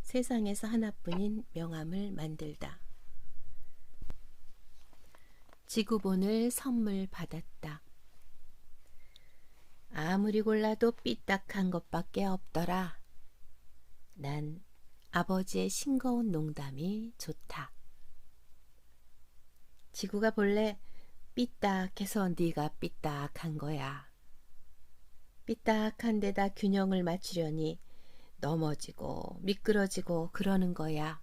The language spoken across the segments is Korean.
세상에서 하나뿐인 명함을 만들다. 지구본을 선물 받았다. 아무리 골라도 삐딱한 것밖에 없더라. 난 아버지의 싱거운 농담이 좋다. 지구가 본래 삐딱해서 네가 삐딱한 거야. 삐딱한 데다 균형을 맞추려니 넘어지고 미끄러지고 그러는 거야.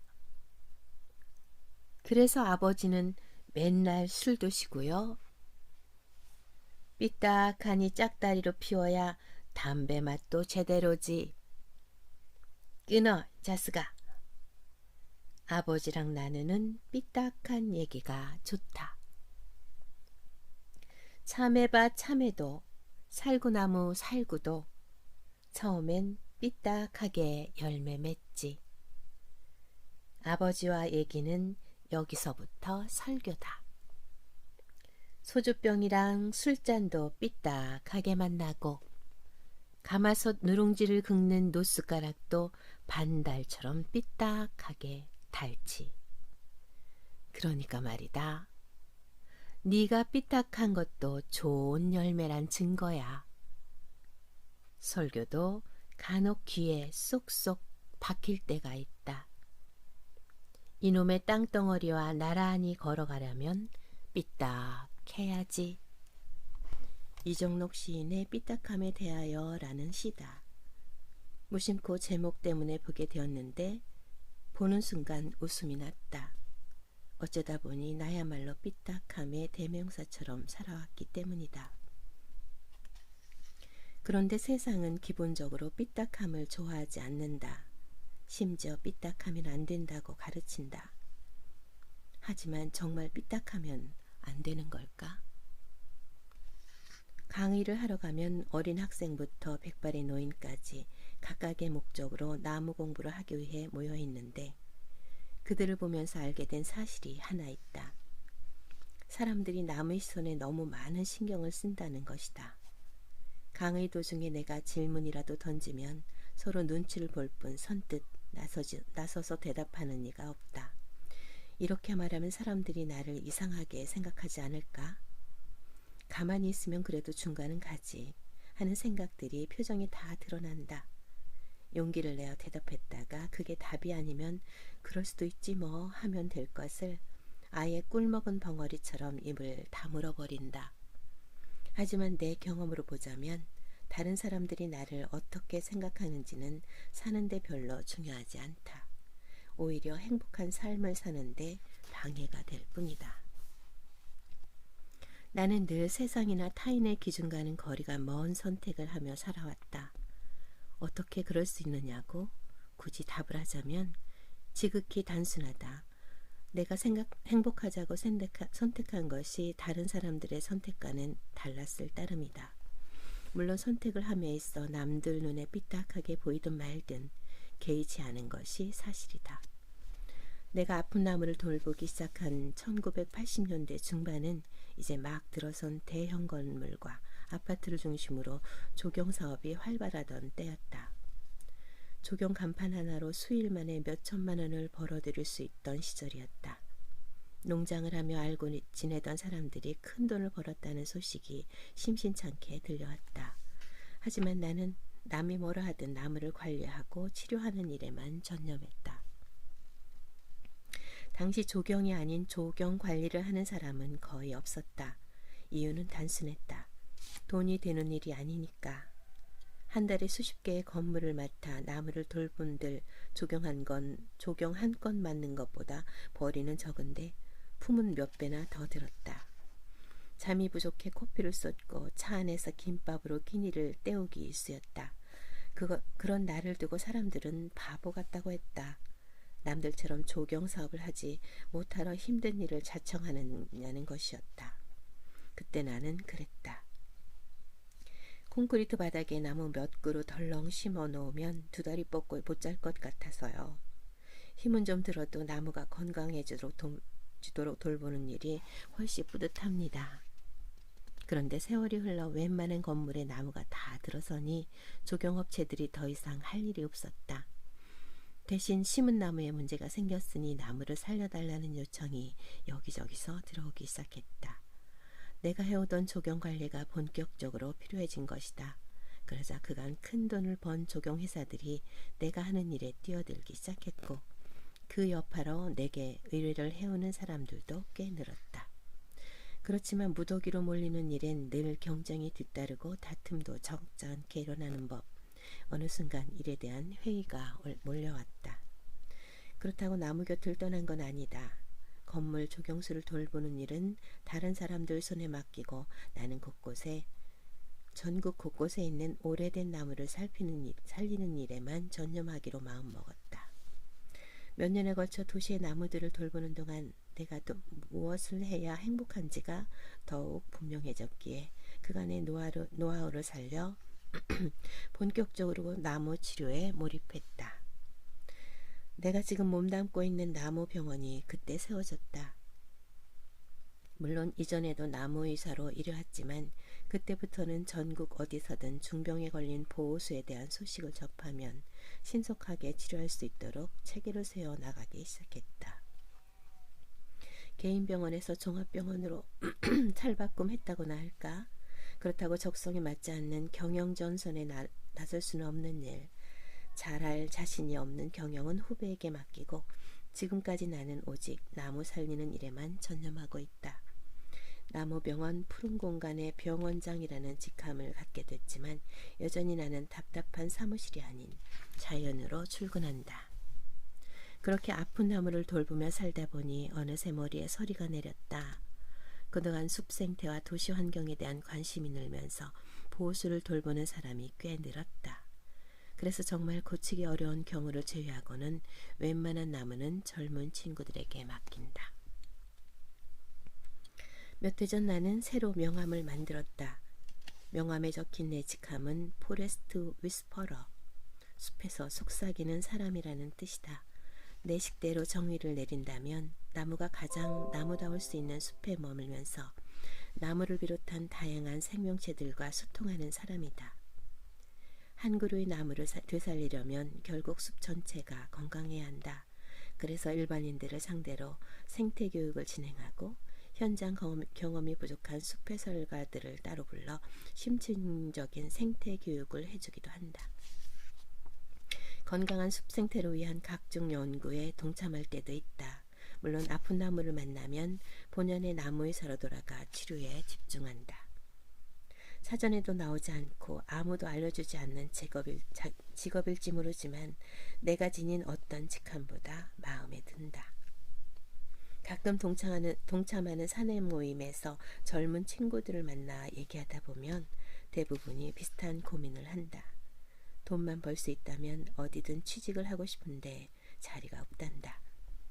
그래서 아버지는 맨날 술 드시고요. 삐딱하니 짝다리로 피워야 담배 맛도 제대로지. 끊어, 자스가. 아버지랑 나누는 삐딱한 얘기가 좋다. 참외밭 참외도 살구나무 살구도 처음엔 삐딱하게 열매 맺지. 아버지와 얘기는 여기서부터 설교다. 소주병이랑 술잔도 삐딱하게 만나고 가마솥 누룽지를 긁는 노숟가락도 반달처럼 삐딱하게 닳지. 그러니까 말이다. 네가 삐딱한 것도 좋은 열매란 증거야. 설교도 간혹 귀에 쏙쏙 박힐 때가 있다. 이놈의 땅덩어리와 나란히 걸어가려면 삐딱해야지. 이정록 시인의 삐딱함에 대하여 라는 시다. 무심코 제목 때문에 보게 되었는데 보는 순간 웃음이 났다. 어쩌다 보니 나야말로 삐딱함의 대명사처럼 살아왔기 때문이다. 그런데 세상은 기본적으로 삐딱함을 좋아하지 않는다. 심지어 삐딱하면 안 된다고 가르친다. 하지만 정말 삐딱하면 안 되는 걸까? 강의를 하러 가면 어린 학생부터 백발의 노인까지 각각의 목적으로 나무 공부를 하기 위해 모여 있는데 그들을 보면서 알게 된 사실이 하나 있다. 사람들이 남의 손에 너무 많은 신경을 쓴다는 것이다. 강의 도중에 내가 질문이라도 던지면 서로 눈치를 볼 뿐 선뜻 나서서 대답하는 이가 없다. 이렇게 말하면 사람들이 나를 이상하게 생각하지 않을까? 가만히 있으면 그래도 중간은 가지 하는 생각들이 표정에 다 드러난다. 용기를 내어 대답했다가 그게 답이 아니면 그럴 수도 있지 뭐 하면 될 것을 아예 꿀먹은 벙어리처럼 입을 다물어 버린다. 하지만 내 경험으로 보자면 다른 사람들이 나를 어떻게 생각하는지는 사는데 별로 중요하지 않다. 오히려 행복한 삶을 사는데 방해가 될 뿐이다. 나는 늘 세상이나 타인의 기준과는 거리가 먼 선택을 하며 살아왔다. 어떻게 그럴 수 있느냐고 굳이 답을 하자면 지극히 단순하다. 내가 행복하자고 선택한 것이 다른 사람들의 선택과는 달랐을 따름이다. 물론 선택을 함에 있어 남들 눈에 삐딱하게 보이든 말든 개의치 않은 것이 사실이다. 내가 아픈 나무를 돌보기 시작한 1980년대 중반은 이제 막 들어선 대형 건물과 아파트를 중심으로 조경 사업이 활발하던 때였다. 조경 간판 하나로 수일 만에 몇 천만 원을 벌어들일 수 있던 시절이었다. 농장을 하며 알고 지내던 사람들이 큰 돈을 벌었다는 소식이 심심찮게 들려왔다. 하지만 나는 남이 뭐라 하든 나무를 관리하고 치료하는 일에만 전념했다. 당시 조경이 아닌 조경 관리를 하는 사람은 거의 없었다. 이유는 단순했다. 돈이 되는 일이 아니니까. 한 달에 수십 개의 건물을 맡아 나무를 돌본들 조경 한 건 맞는 것보다 벌이는 적은데 품은 몇 배나 더 들었다. 잠이 부족해 코피를 쏟고 차 안에서 김밥으로 끼니를 때우기 일쑤였다. 그런 나를 두고 사람들은 바보 같다고 했다. 남들처럼 조경 사업을 하지 못하러 힘든 일을 자청하느냐는 것이었다. 그때 나는 그랬다. 콘크리트 바닥에 나무 몇 그루 덜렁 심어 놓으면 두 다리 뻗고 못잘 것 같아서요. 힘은 좀 들어도 나무가 건강해지도록 돌보는 일이 훨씬 뿌듯합니다. 그런데 세월이 흘러 웬만한 건물에 나무가 다 들어서니 조경업체들이 더 이상 할 일이 없었다. 대신 심은 나무에 문제가 생겼으니 나무를 살려달라는 요청이 여기저기서 들어오기 시작했다. 내가 해오던 조경 관리가 본격적으로 필요해진 것이다. 그러자 그간 큰 돈을 번 조경 회사들이 내가 하는 일에 뛰어들기 시작했고 그 여파로 내게 의뢰를 해오는 사람들도 꽤 늘었다. 그렇지만 무더기로 몰리는 일엔 늘 경쟁이 뒤따르고 다툼도 적지 않게 일어나는 법. 어느 순간 일에 대한 회의가 몰려왔다. 그렇다고 나무 곁을 떠난 건 아니다. 건물 조경수를 돌보는 일은 다른 사람들 손에 맡기고 나는 전국 곳곳에 있는 오래된 나무를 살리는 일에만 전념하기로 마음먹었다. 몇 년에 걸쳐 도시의 나무들을 돌보는 동안 내가 또 무엇을 해야 행복한지가 더욱 분명해졌기에 그간의 노하우를 살려 본격적으로 나무 치료에 몰입했다. 내가 지금 몸담고 있는 나무 병원이 그때 세워졌다. 물론 이전에도 나무의사로 일해왔지만 그때부터는 전국 어디서든 중병에 걸린 보호수에 대한 소식을 접하면 신속하게 치료할 수 있도록 체계를 세워 나가기 시작했다. 개인 병원에서 종합병원으로 탈바꿈했다고나 할까? 그렇다고 적성에 맞지 않는 경영전선에 나설 수는 없는 일. 잘할 자신이 없는 경영은 후배에게 맡기고 지금까지 나는 오직 나무 살리는 일에만 전념하고 있다. 나무병원 푸른 공간의 병원장이라는 직함을 갖게 됐지만 여전히 나는 답답한 사무실이 아닌 자연으로 출근한다. 그렇게 아픈 나무를 돌보며 살다 보니 어느새 머리에 서리가 내렸다. 그동안 숲 생태와 도시 환경에 대한 관심이 늘면서 보호수를 돌보는 사람이 꽤 늘었다. 그래서 정말 고치기 어려운 경우를 제외하고는 웬만한 나무는 젊은 친구들에게 맡긴다. 몇 해 전 나는 새로 명함을 만들었다. 명함에 적힌 내 직함은 포레스트 위스퍼러, 숲에서 속삭이는 사람이라는 뜻이다. 내 식대로 정의를 내린다면 나무가 가장 나무다울 수 있는 숲에 머물면서 나무를 비롯한 다양한 생명체들과 소통하는 사람이다. 한 그루의 나무를 되살리려면 결국 숲 전체가 건강해야 한다. 그래서 일반인들을 상대로 생태교육을 진행하고 현장 경험이 부족한 숲 해설가들을 따로 불러 심층적인 생태교육을 해주기도 한다. 건강한 숲 생태를 위한 각종 연구에 동참할 때도 있다. 물론 아픈 나무를 만나면 본연의 나무의사로 돌아가 치료에 집중한다. 사전에도 나오지 않고 아무도 알려주지 않는 직업일지 모르지만 내가 지닌 어떤 직함보다 마음에 든다. 가끔 동참하는 사내 모임에서 젊은 친구들을 만나 얘기하다 보면 대부분이 비슷한 고민을 한다. 돈만 벌 수 있다면 어디든 취직을 하고 싶은데 자리가 없단다.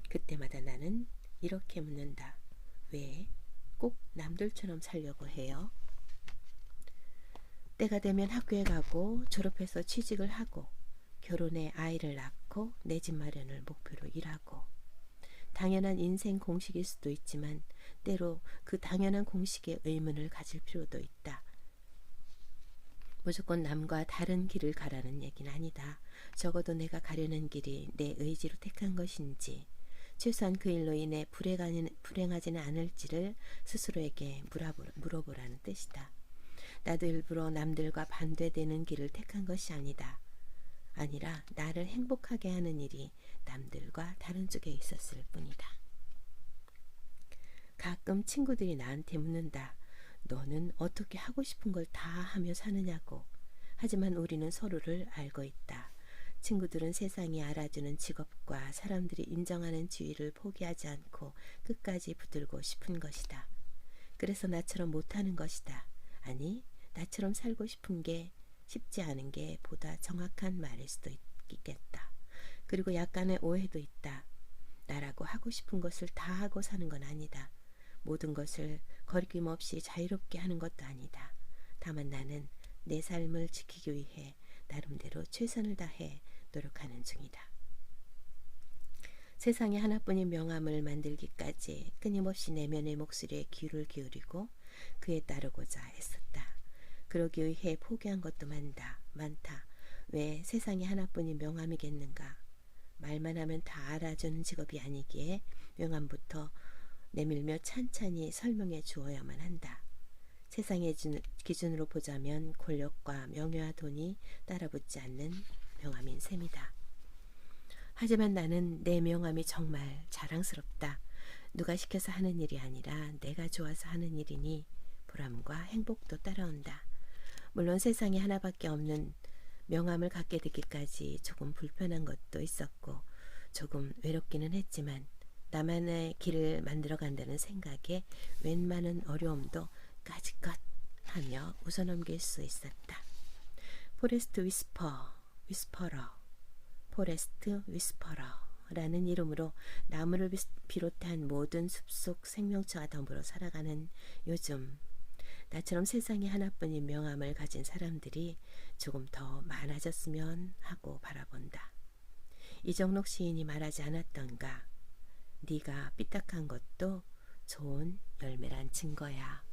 그때마다 나는 이렇게 묻는다. 왜 꼭 남들처럼 살려고 해요? 때가 되면 학교에 가고 졸업해서 취직을 하고 결혼해 아이를 낳고 내 집 마련을 목표로 일하고 당연한 인생 공식일 수도 있지만 때로 그 당연한 공식에 의문을 가질 필요도 있다. 무조건 남과 다른 길을 가라는 얘기는 아니다. 적어도 내가 가려는 길이 내 의지로 택한 것인지 최소한 그 일로 인해 불행하지는 않을지를 스스로에게 물어보라는 뜻이다. 나도 일부러 남들과 반대되는 길을 택한 것이 아니라 나를 행복하게 하는 일이 남들과 다른 쪽에 있었을 뿐이다. 가끔 친구들이 나한테 묻는다. 너는 어떻게 하고 싶은 걸 다 하며 사느냐고. 하지만 우리는 서로를 알고 있다. 친구들은 세상이 알아주는 직업과 사람들이 인정하는 지위를 포기하지 않고 끝까지 붙들고 싶은 것이다. 그래서 나처럼 못하는 것이다. 아니, 나처럼 살고 싶은 게 쉽지 않은 게 보다 정확한 말일 수도 있겠다. 그리고 약간의 오해도 있다. 나라고 하고 싶은 것을 다 하고 사는 건 아니다. 모든 것을 거리낌없이 자유롭게 하는 것도 아니다. 다만 나는 내 삶을 지키기 위해 나름대로 최선을 다해 노력하는 중이다. 세상에 하나뿐인 명함을 만들기까지 끊임없이 내면의 목소리에 귀를 기울이고 그에 따르고자 애썼다. 그러기 위해 포기한 것도 많다. 왜 세상에 하나뿐인 명함이겠는가? 말만 하면 다 알아주는 직업이 아니기에 명함부터 내밀며 찬찬히 설명해 주어야만 한다. 세상의 기준으로 보자면 권력과 명예와 돈이 따라붙지 않는 명함인 셈이다. 하지만 나는 내 명함이 정말 자랑스럽다. 누가 시켜서 하는 일이 아니라 내가 좋아서 하는 일이니 보람과 행복도 따라온다. 물론 세상에 하나밖에 없는 명함을 갖게 되기까지 조금 불편한 것도 있었고 조금 외롭기는 했지만 나만의 길을 만들어간다는 생각에 웬만한 어려움도 까짓것 하며 웃어넘길 수 있었다. 포레스트 위스퍼러, 포레스트 위스퍼러라는 이름으로 나무를 비롯한 모든 숲속 생명체와 더불어 살아가는 요즘, 나처럼 세상에 하나뿐인 명함을 가진 사람들이 조금 더 많아졌으면 하고 바라본다. 이정록 시인이 말하지 않았던가? 네가 삐딱한 것도 좋은 열매란 증거야.